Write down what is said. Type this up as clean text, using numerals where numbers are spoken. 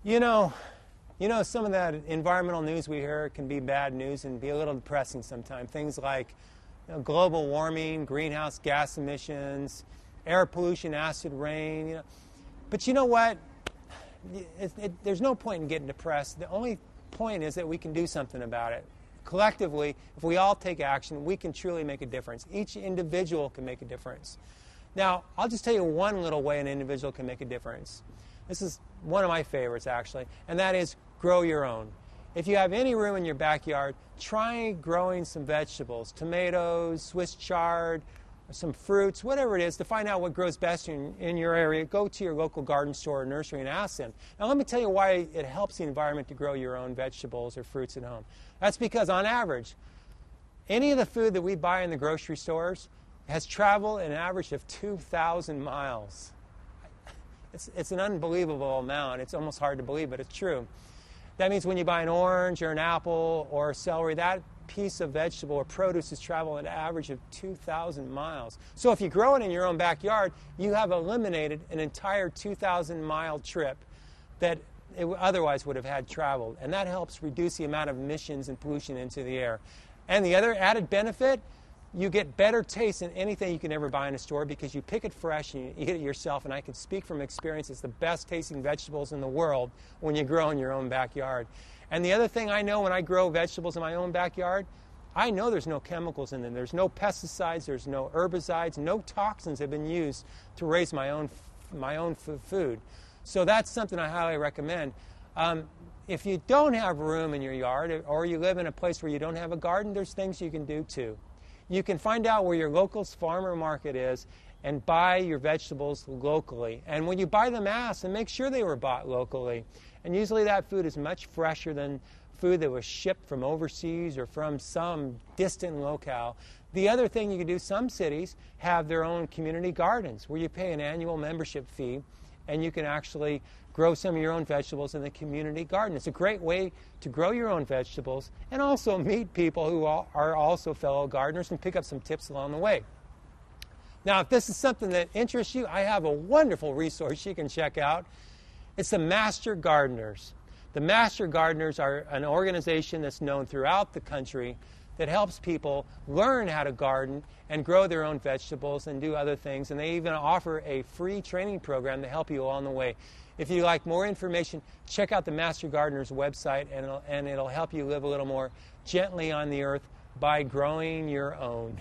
You know, some of that environmental news we hear can be bad news and be a little depressing sometimes. Things like global warming, greenhouse gas emissions, air pollution, acid rain. But you know what? There's no point in getting depressed. The only point is that we can do something about it. Collectively, if we all take action, we can truly make a difference. Each individual can make a difference. Now, I'll just tell you one little way an individual can make a difference. This is one of my favorites, actually, and that is grow your own. If you have any room in your backyard, try growing some vegetables, tomatoes, Swiss chard, some fruits, whatever it is, to find out what grows best in your area. Go to your local garden store or nursery and ask them. Now, let me tell you why it helps the environment to grow your own vegetables or fruits at home. That's because, on average, any of the food that we buy in the grocery stores has traveled an average of 2,000 miles. It's an unbelievable amount. It's almost hard to believe, but it's true. That means when you buy an orange or an apple or celery, that piece of vegetable or produce has traveled an average of 2,000 miles. So if you grow it in your own backyard, you have eliminated an entire 2,000-mile trip that it otherwise would have had traveled. And that helps reduce the amount of emissions and pollution into the air. And the other added benefit, you get better taste than anything you can ever buy in a store because you pick it fresh and you eat it yourself. And I can speak from experience, it's the best tasting vegetables in the world when you grow in your own backyard. And the other thing I know when I grow vegetables in my own backyard, I know there's no chemicals in them. There's no pesticides, there's no herbicides, no toxins have been used to raise my own food. So that's something I highly recommend. If you don't have room in your yard or you live in a place where you don't have a garden, there's things you can do too. You can find out where your local farmer market is and buy your vegetables locally. And when you buy them, ask and make sure they were bought locally. And usually that food is much fresher than food that was shipped from overseas or from some distant locale. The other thing you can do, some cities have their own community gardens where you pay an annual membership fee and you can actually grow some of your own vegetables in the community garden. It's a great way to grow your own vegetables and also meet people who are also fellow gardeners and pick up some tips along the way. Now, if this is something that interests you, I have a wonderful resource you can check out. It's the Master Gardeners. The Master Gardeners are an organization that's known throughout the country that helps people learn how to garden and grow their own vegetables and do other things. And they even offer a free training program to help you along the way. If you'd like more information, check out the Master Gardeners website, and it'll help you live a little more gently on the earth by growing your own.